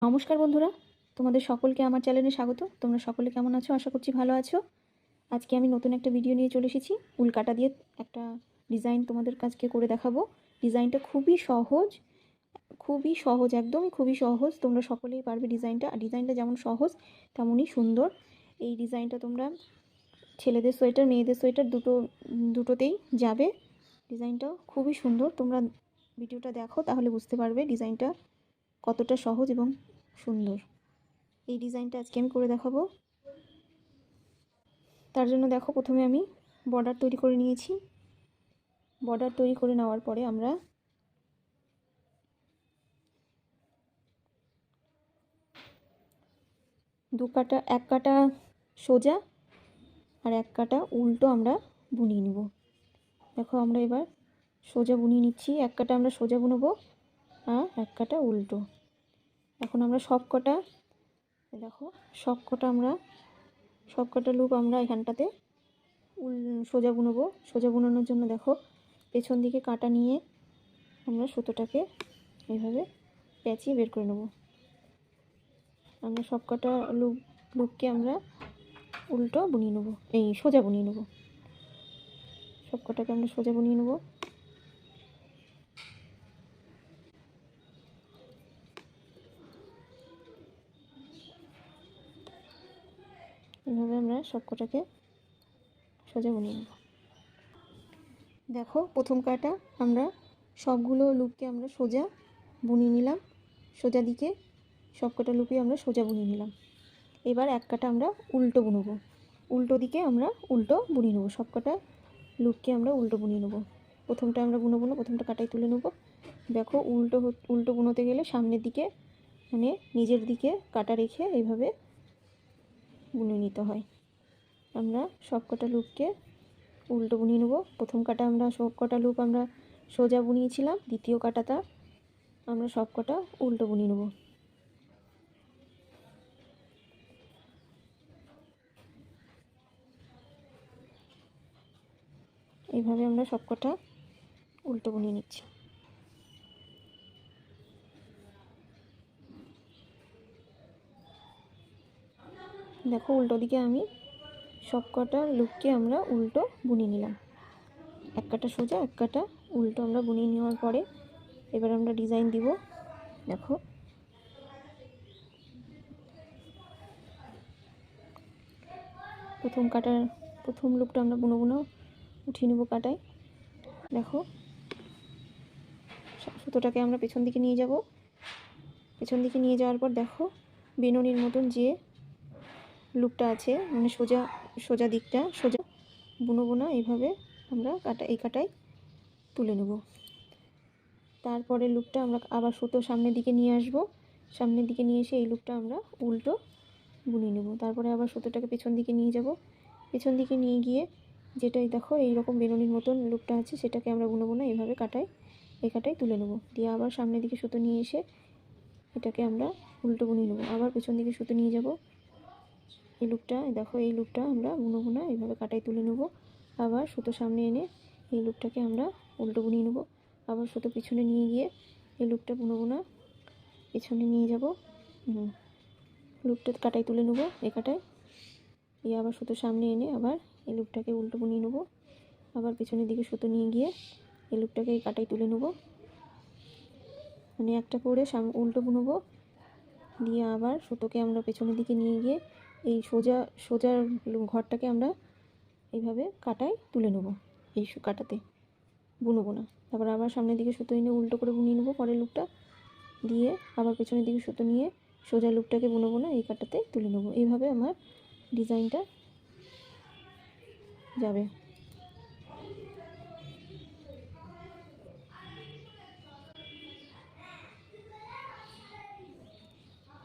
নমস্কার বন্ধুরা, তোমাদের সকলকে আমার চ্যানেলে স্বাগত। তোমরা সকলে কেমন আছো? আশা করছি ভালো আছো। আজকে আমি নতুন একটা ভিডিও নিয়ে চলে এসেছি। উল কাটা দিয়ে একটা ডিজাইন তোমাদের কাছকে করে দেখাবো। ডিজাইনটা খুবই সহজ, একদমই খুবই সহজ। তোমরা সকলেই পারবে ডিজাইনটা। আর ডিজাইনটা যেমন সহজ তেমনই সুন্দর। এই ডিজাইনটা তোমরা ছেলেদের সোয়েটার, মেয়েদের সোয়েটার দুটোতেই যাবে। ডিজাইনটাও খুবই সুন্দর। তোমরা ভিডিওটা দেখো, তাহলে বুঝতে পারবে ডিজাইনটা কতটা সহজ এবং সুন্দর। এই ডিজাইনটা আজকে আমি করে দেখাবো। তার জন্য দেখো, প্রথমে আমি বর্ডার তৈরি করে নিয়েছি। বর্ডার তৈরি করে নেওয়ার পরে আমরা এক কাটা সোজা আর এক কাটা উল্টো আমরা বুনিয়ে নেব। দেখো, আমরা এবার সোজা বুনিয়ে নিচ্ছি। এক কাটা আমরা সোজা বুনবো আর এক কাটা উল্টো। এখন আমরা সব কটা লুপ আমরা এখানটাতে সোজা বুনবো। সোজা বুনানোর জন্য দেখো, পেছন দিকে কাটা নিয়ে আমরা সুতোটাকে এইভাবে পেঁচিয়ে বের করে নেব। আমরা সব কটা লুপকে আমরা উল্টো বুনিয়ে নেব, সোজা বুনিয়ে নেব। সব কটাকে আমরা সোজা বুনিয়ে নেব। এইভাবে আমরা সব কটাকে সোজা বুনিয়ে নেব। দেখো, প্রথম কাটা আমরা সবগুলো লুপকে আমরা সোজা বুনিয়ে নিলাম। সোজা দিকে সব কটা লুপে আমরা সোজা বুনিয়ে নিলাম। এবার এক কাটা আমরা উল্টো বুনবো। উল্টো দিকে আমরা উল্টো বুনিয়ে নেবো। সব কটা লুপকে আমরা উল্টো বুনিয়ে নেবো। প্রথমটা আমরা বুনবো না, প্রথমটা কাটাই তুলে নেবো। দেখো, উল্টো বুনোতে গেলে সামনের দিকে, মানে নিজের দিকে কাটা রেখে এইভাবে বুনে নিতে হয়। আমরা সব কটা লুপকে উল্টো বুনিয়ে নেবো। প্রথম কাটা আমরা সব কটা লুপ আমরা সোজা বুনিয়েছিলাম, দ্বিতীয় কাটাটা আমরা সব কটা উল্টো বুনিয়ে নেবো। এইভাবে আমরা সব কটা উল্টো বুনিয়ে নিচ্ছি। দেখো, উল্টো দিকে আমি সব কটা লুপকে আমরা উল্টো বুনিয়ে নিলাম। এক কাটা সোজা, এক কাটা উল্টো আমরা বুনিয়ে নেওয়ার পরে এবার আমরা ডিজাইন দিব। দেখো, প্রথম লুপটা আমরা বুনো উঠিয়ে নেব কাটায়। দেখো, সুতোটাকে আমরা পেছন দিকে নিয়ে যাব। পেছন দিকে নিয়ে যাওয়ার পর দেখো, বেনুনির মতন যে লুপটা আছে, মানে সোজা দিকটা সোজা বুনবো না, এইভাবে আমরা এই কাটায় তুলে নেব। তারপরে লুপটা আমরা আবার সুতো সামনের দিকে নিয়ে আসব। সামনের দিকে নিয়ে এসে এই লুপটা আমরা উল্টো বুনিয়ে নেব। তারপরে আবার সুতোটাকে পেছন দিকে নিয়ে যাব। পেছন দিকে নিয়ে গিয়ে যেটাই দেখো এইরকম বেনুনির মতন লুপটা আছে, সেটাকে আমরা বুনবো না, এইভাবে এই কাটায় তুলে নেব। দিয়ে আবার সামনের দিকে সুতো নিয়ে এসে এটাকে আমরা উল্টো বুনিয়ে নেব। আবার পেছন দিকে সুতো নিয়ে যাব। এই লুপটা আমরা বুনবো না, এইভাবে কাটায় তুলে নেব। আবার সুতো সামনে এনে এই লুপটাকে আমরা উল্টো বুনিয়ে নেব। আবার সুতো পিছনে নিয়ে গিয়ে এই লুপটা বুনবো না, পেছনে নিয়ে যাব। লুপটা কাটায় তুলে নেব এই কাটায়। আবার সুতো সামনে এনে আবার এই লুপটাকে উল্টো বুনিয়ে নেব। আবার পেছনের দিকে সুতো নিয়ে গিয়ে এই লুপটাকে এই কাটায় তুলে নেব, মানে একটা করে উল্টো বুনবো। দিয়ে আবার সুতোকে আমরা পেছনের দিকে নিয়ে গিয়ে এই সোজা ঘরটাকে আমরা এইভাবে কাটায় তুলে নেব। এই কাটাতে বুনবো না। তারপর আবার সামনের দিকে সুতো এনে উল্টো করে বুনিয়ে নেবো পরের লুপটা। দিয়ে আবার পেছনের দিকে সুতো নিয়ে সোজা লুপটাকে বুনবো না, এই কাটাতে তুলে নেবো। এইভাবে আমার ডিজাইনটা যাবে।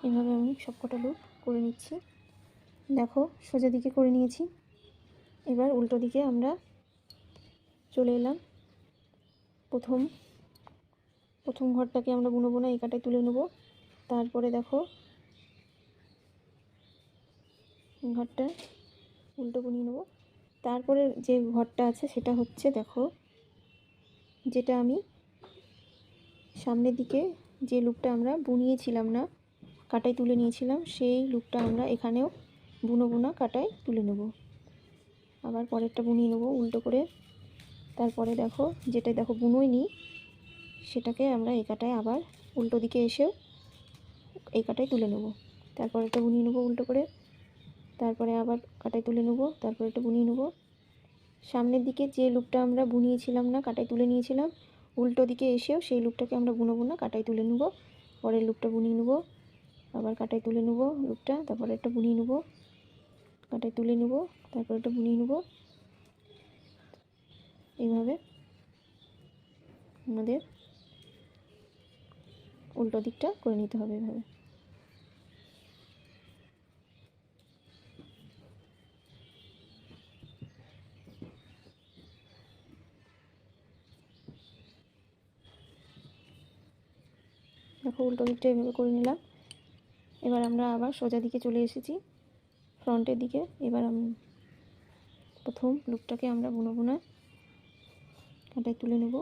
এভাবে আমি সবকটা লুপ করে নিচ্ছি। দেখো, সোজা দিকে করে নিয়েছি। এবার উল্টো দিকে আমরা চলে এলাম। প্রথম ঘরটাকে আমরা বুনবো না, এই কাটায় তুলে নেব। তারপরে দেখো, ঘরটা উল্টো বুনিয়ে নেব। তারপরে যে ঘরটা আছে সেটা হচ্ছে, দেখো, যেটা আমি সামনের দিকে যে লুপটা আমরা বুনিয়েছিলাম না কাটাই তুলে নিয়েছিলাম সেই লুপটা আমরা এখানেও বুনো বোনা কাটাই তুলে নেব। আবার পরেরটা বুনিয়ে নেব উল্টো করে। তারপরে দেখো যেটা দেখো বুনোই নি সেটাকে আমরা এই কাটায় আবার উল্টো দিকে এসেও এই কাটাই তুলে নেব। তারপরে এটা বুনিয়ে নেব উল্টো করে, তারপরে আবার কাটাই তুলে নেব, তারপরে এটা বুনিয়ে নেব। সামনের দিকে যে লুপটা আমরা বুনিয়েছিলাম না কাটাই তুলে নিয়েছিলাম, উল্টো দিকে এসেও সেই লুপটাকে আমরা বুনবো না, কাটাই তুলে নেব। পরের লুপটা বুনিয়ে নেব, আবার কাটাই তুলে নেব লুপটা, তারপরে একটা বুনিয়ে নেব, কাটাই তুলে নেব, তারপরে একটা বুনিয়ে নেব। এইভাবে আমাদের উল্টো দিকটা করে নিতে হবে। এভাবে দেখো উল্টো দিকটা এভাবে করে নিলাম। এবার আমরা আবার সোজা দিকে চলে এসেছি, ফ্রন্টের দিকে। এবার প্রথম লুপটাকে আমরা বুনবো না, কাটাই তুলে নেব।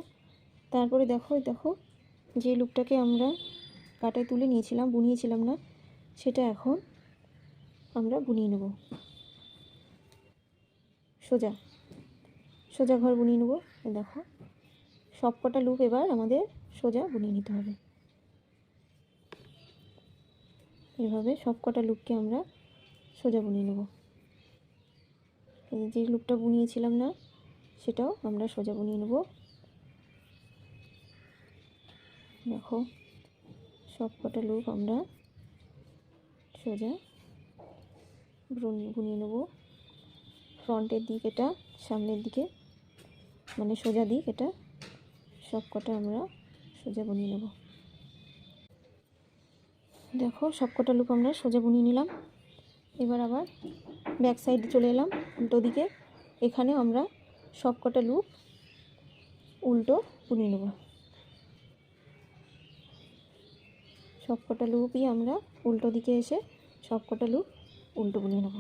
তারপরে দেখো যে লুপটাকে আমরা কাটাই তুলে নিয়েছিলাম, বুনিয়েছিলাম না, সেটা এখন আমরা বুনিয়ে নেব। সোজা সোজা ঘর বুনিয়ে নেব। দেখো সব কটা লুপ এবার আমাদের সোজা বুনিয়ে নিতে হবে। এভাবে সব কটা লুপকে আমরা সোজা বুনিয়ে নেব। যে লুপটা বুনিয়েছিলাম না সেটাও আমরা সোজা বুনিয়ে নেব। দেখো সব কটা লুপ আমরা সোজা বুনিয়ে নেব। ফ্রন্টের দিক এটা, সামনের দিকে মানে সোজা দিক এটা, সব কটা আমরা সোজা বুনিয়ে নেব। দেখো সব কটা লুপ আমরা সোজা বুনিয়ে নিলাম। এবার আবার ব্যাক সাইডে চলে এলাম উল্টো দিকে। এখানে আমরা সব কটা লুপ উল্টো বুনিয়ে নেব। সব কটা লুপই আমরা উল্টো দিকে এসে সব কটা লুপ উল্টো বুনিয়ে নেব।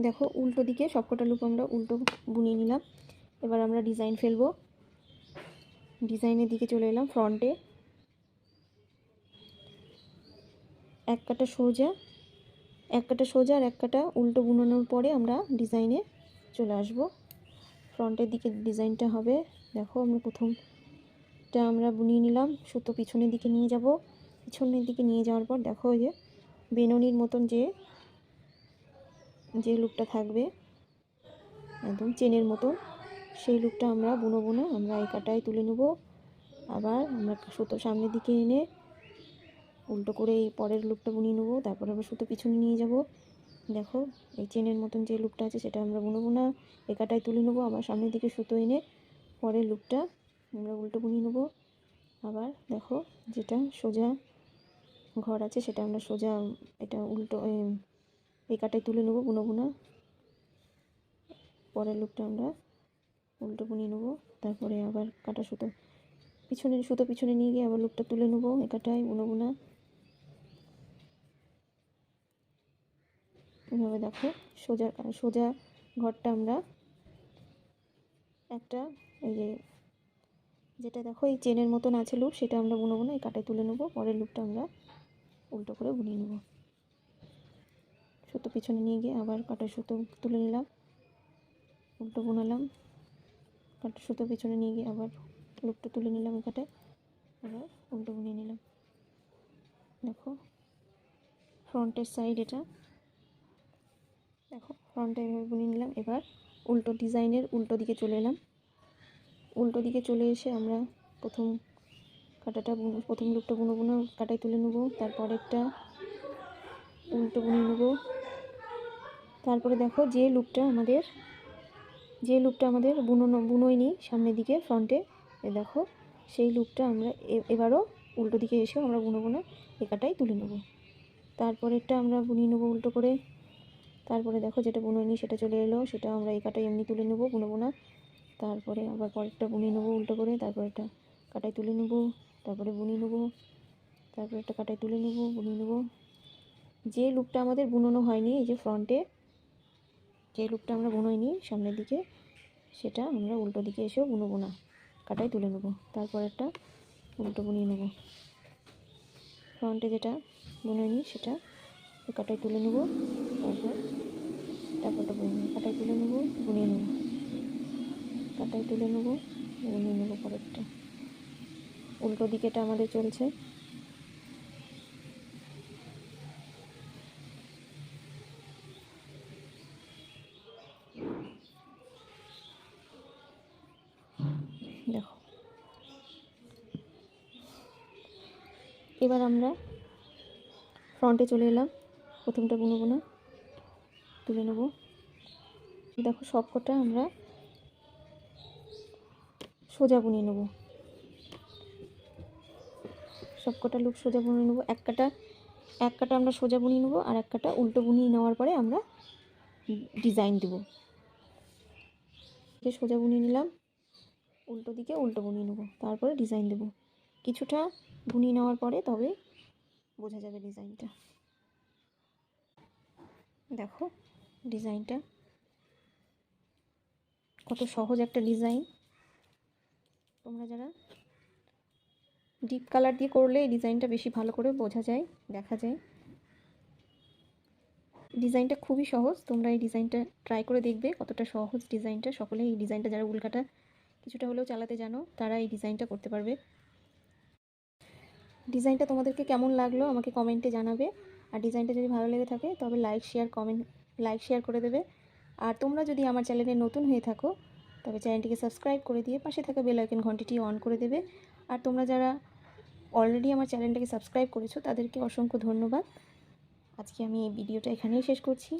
দেখো উল্টো দিকে সব কটা লুপ আমরা উল্টো বুনিয়ে নিলাম। এবার আমরা ডিজাইন ফেলবো। ডিজাইনের দিকে চলে এলাম। ফ্রন্টে এক কাটা সোজা আর এক কাটা উল্টো বুনানোর পরে আমরা ডিজাইনে চলে আসব। ফ্রন্টের দিকে ডিজাইনটা হবে। দেখো আমরা প্রথমটা আমরা বুনিয়ে নিলাম, সুতো পিছনের দিকে নিয়ে যাব। পিছনের দিকে নিয়ে যাওয়ার পর দেখো ওই যে বেননির মতন যে লুপটা থাকবে একদম চেনের মতো, সেই লুপটা আমরা বুনবো না, আমরা এই কাটায় তুলে নেব। আবার আমরা সুতো সামনের দিকে এনে উল্টো করে এই পরের লুপটা বুনিয়ে নেব। তারপর আবার সুতো পিছনে নিয়ে যাব। দেখো এই চেনের মতন যে লুপটা আছে সেটা আমরা বুনবো না, এই কাটায় তুলে নেব। আবার সামনের দিকে সুতো এনে পরের লুপটা আমরা উল্টো বুনিয়ে নেব। আবার দেখো যেটা সোজা ঘর আছে সেটা আমরা সোজা এটা উল্টো এই কাটায় তুলে নেব, বুনবো না। পরের লুপটা আমরা উল্টো বুনিয়ে নেব। তারপরে আবার কাটা সুতো পিছনে নিয়ে গিয়ে আবার লুপটা তুলে নেব, এই কাটায় বুনবো না। এভাবে দেখো সোজা ঘরটা আমরা একটা এই যেটা দেখো এই চেনের মতন আছে লুপ, সেটা আমরা বুনবো না, এই কাটায় তুলে নেব। পরের লুপটা আমরা উল্টো করে বুনিয়ে নেব। সুতো পিছনে নিয়ে গিয়ে আবার কাটা সুতো তুলে নিলাম, উল্টো বুনালাম, কাটা সুতো পিছনে নিয়ে গিয়ে আবার লুপটা তুলে নিলাম, এই কাটায় আবার উল্টো বুনিয়ে নিলাম। দেখো ফ্রন্টের সাইড এটা, দেখো ফ্রন্টে এভাবে বুনিয়ে নিলাম। এবার উল্টো ডিজাইনের উল্টো দিকে চলে এলাম। উল্টো দিকে চলে এসে আমরা প্রথম লুপটা বুনবো না, কাটাই তুলে নেব। তারপরেরটা উল্টো বুনিয়ে নেব। তারপরে দেখো যে লুপটা আমাদের বুনোয়নি সামনের দিকে ফ্রন্টে, দেখো সেই লুপটা আমরা এবারও উল্টো দিকে এসেও আমরা বুনবো না, এ কাটাই তুলে নেব। তারপরেরটা আমরা বুনিয়ে নেব উল্টো করে। তারপরে দেখো যেটা বুনোয়নি সেটা চলে এলো, সেটা আমরা এই কাটাই এমনি তুলে নেব, বুনবো না। তারপরে আবার পরেরটা বুনিয়ে নেব উল্টো করে, তারপরে একটা কাটাই তুলে নেব, তারপরে বুনিয়ে নেব, তারপরে একটা কাটাই তুলে নেব, বুনিয়ে নেব। যে লুপটা আমাদের বুনোনো হয়নি, এই যে ফ্রন্টে যে লুপটা আমরা বুনোইনি সামনের দিকে, সেটা আমরা উল্টো দিকে এসেও বুনবো না, কাটাই তুলে নেব। তারপর একটা উল্টো বুনিয়ে নেব। ফ্রন্টে যেটা বুনে নিই সেটা কাটায় তুলে নেব, তারপরটা বুনে নেব, কাটায় তুলে নেব, বুনিয়ে নেব, কাটায় তুলে নেব, বুনিয়ে নেব। পরেরটা উল্টো দিকেটা আমাদের চলছে। দেখো এবার আমরা ফ্রন্টে চলে এলাম, প্রথমটা বুনবো না, তুলে নেব। দেখো সবকটা আমরা সোজা বুনিয়ে নেব, সবকটা লুপ সোজা বুনিয়ে নেব। এক কাটা আমরা সোজা বুনিয়ে নেব, আর এক কাটা উল্টো বুনিয়ে নেওয়ার পরে আমরা ডিজাইন দেব। সোজা বুনিয়ে নিলাম, উল্টো দিকে উল্টো বুনিয়ে নেব, তারপরে ডিজাইন দেব। কিছুটা বুনিয়ে নেওয়ার পরে তবে বোঝা যাবে ডিজাইনটা। দেখো ডিজাইনটা কত সহজ একটা ডিজাইন। তোমরা যারা ডিপ কালার দিয়ে করলে এই ডিজাইনটা বেশি ভালো করে বোঝা যায়, দেখা যায়। ডিজাইনটা খুবই সহজ, তোমরা এই ডিজাইনটা ট্রাই করে দেখবে কতটা সহজ ডিজাইনটা। সকলেই এই ডিজাইনটা যারা উল্কাটা কিছুটা হলেও চালাতে জানো তারা এই ডিজাইনটা করতে পারবে। ডিজাইনটা তোমাদেরকে কেমন লাগলো আমাকে কমেন্টে জানাবে। আর ডিজাইনটা যদি ভালো লেগে থাকে তবে লাইক শেয়ার করে দেবে। আর তোমরা যদি আমার চ্যানেলে নতুন হয়ে থাকো তবে চ্যানেলটিকে সাবস্ক্রাইব করে দিয়ে পাশে থাকা বেল আইকন ঘন্টিটি অন করে দেবে। আর তোমরা যারা অলরেডি আমার চ্যানেলটাকে সাবস্ক্রাইব করেছো তাদেরকে অসংখ্য ধন্যবাদ। আজকে আমি এই ভিডিওটা এখানেই শেষ করছি।